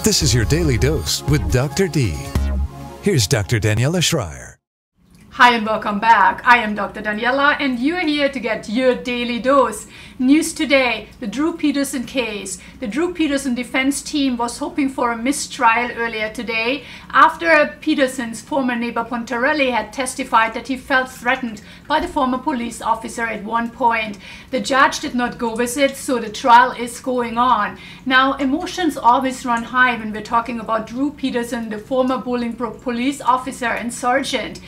This is your Daily Dose with Dr. D. Here's Dr. Daniela Schreier. Hi and welcome back. I am Dr. Daniela and you're here to get your daily dose. News today, the Drew Peterson case. The Drew Peterson defense team was hoping for a mistrial earlier today after Peterson's former neighbor Pontarelli had testified that he felt threatened by the former police officer at one point. The judge did not go with it, so the trial is going on. Now, emotions always run high when we're talking about Drew Peterson, the former Bolingbrook police officer and sergeant.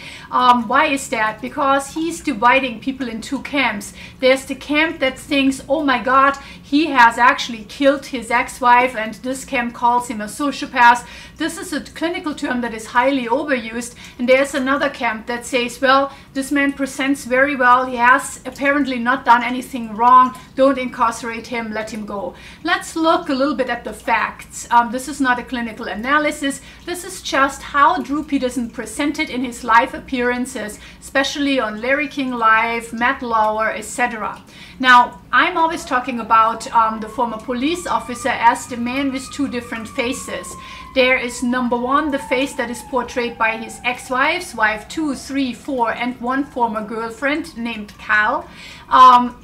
Why is that? Because he's dividing people in two camps. There's the camp that thinks, oh my God, he has actually killed his ex-wife, and this camp calls him a sociopath. This is a clinical term that is highly overused. And there's another camp that says, well, this man presents very well. He has apparently not done anything wrong. Don't incarcerate him, let him go. Let's look a little bit at the facts. This is not a clinical analysis. This is just how Drew Peterson presented in his live appearances, especially on Larry King Live, Matt Lauer, etc. Now, I'm always talking about the former police officer as the man with two different faces. There is number one, the face that is portrayed by his ex-wives, wife 2, 3, 4, and one former girlfriend named Cal.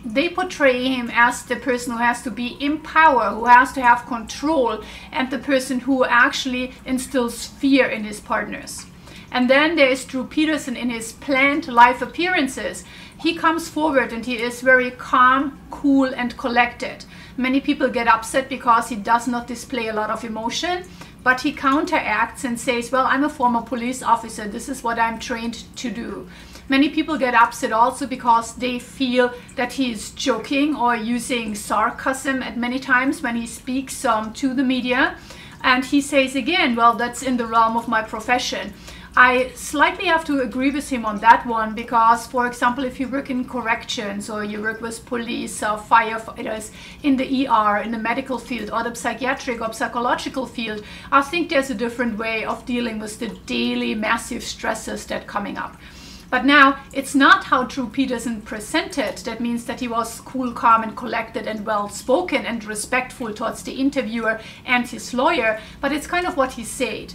They portray him as the person who has to be in power, who has to have control, and the person who actually instills fear in his partners. And then there is Drew Peterson in his planned live appearances. He comes forward and he is very calm, cool, and collected. Many people get upset because he does not display a lot of emotion, but he counteracts and says, well, I'm a former police officer. This is what I'm trained to do. Many people get upset also because they feel that he is joking or using sarcasm at many times when he speaks to the media. And he says again, well, that's in the realm of my profession. I slightly have to agree with him on that one because, for example, if you work in corrections or you work with police or firefighters in the ER, in the medical field or the psychiatric or psychological field, I think there's a different way of dealing with the daily massive stresses that are coming up. But now, it's not how Drew Peterson presented. That means that he was cool, calm, and collected and well-spoken and respectful towards the interviewer and his lawyer, but it's kind of what he said.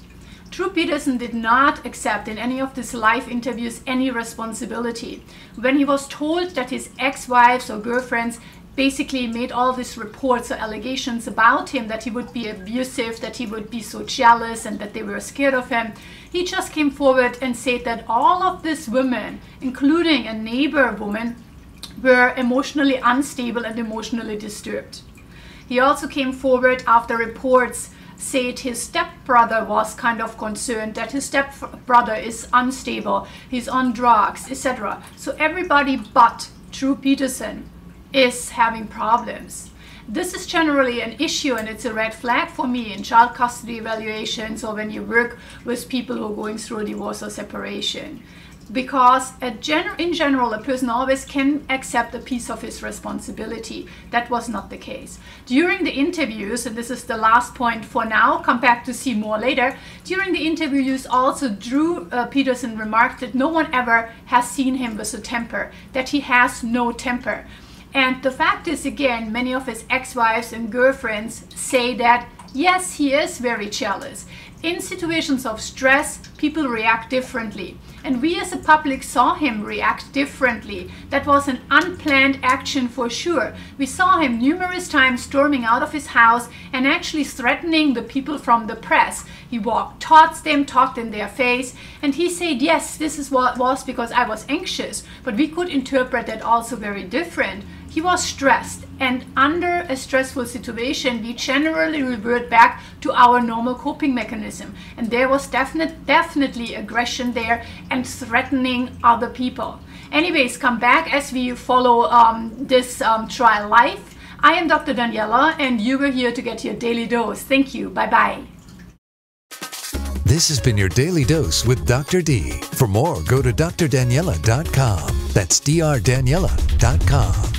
Drew Peterson did not accept in any of these live interviews any responsibility. When he was told that his ex-wives or girlfriends basically made all these reports or allegations about him, that he would be abusive, that he would be so jealous, and that they were scared of him, he just came forward and said that all of these women, including a neighbor woman, were emotionally unstable and emotionally disturbed. He also came forward after reports said his stepbrother was kind of concerned that his stepbrother is unstable, he's on drugs, etc. So everybody but Drew Peterson is having problems. This is generally an issue and it's a red flag for me in child custody evaluations or when you work with people who are going through a divorce or separation. Because in general, a person always can accept a piece of his responsibility. That was not the case. During the interviews, and this is the last point for now, come back to see more later. During the interviews also, Drew Peterson remarked that no one ever has seen him with a temper, that he has no temper. And the fact is, again, many of his ex-wives and girlfriends say that, yes, he is very jealous. In situations of stress, people react differently. And we as a public saw him react differently. That was an unplanned action for sure. We saw him numerous times storming out of his house and actually threatening the people from the press. He walked towards them, talked in their face, and he said, yes, this is what it was because I was anxious. But we could interpret that also very different. He was stressed, and under a stressful situation, we generally revert back to our normal coping mechanism. And there was definitely aggression there and threatening other people. Anyways, come back as we follow this trial live. I am Dr. Daniela, and you were here to get your daily dose. Thank you. Bye-bye. This has been your Daily Dose with Dr. D. For more, go to dr-daniela.com. That's dr-daniela.com.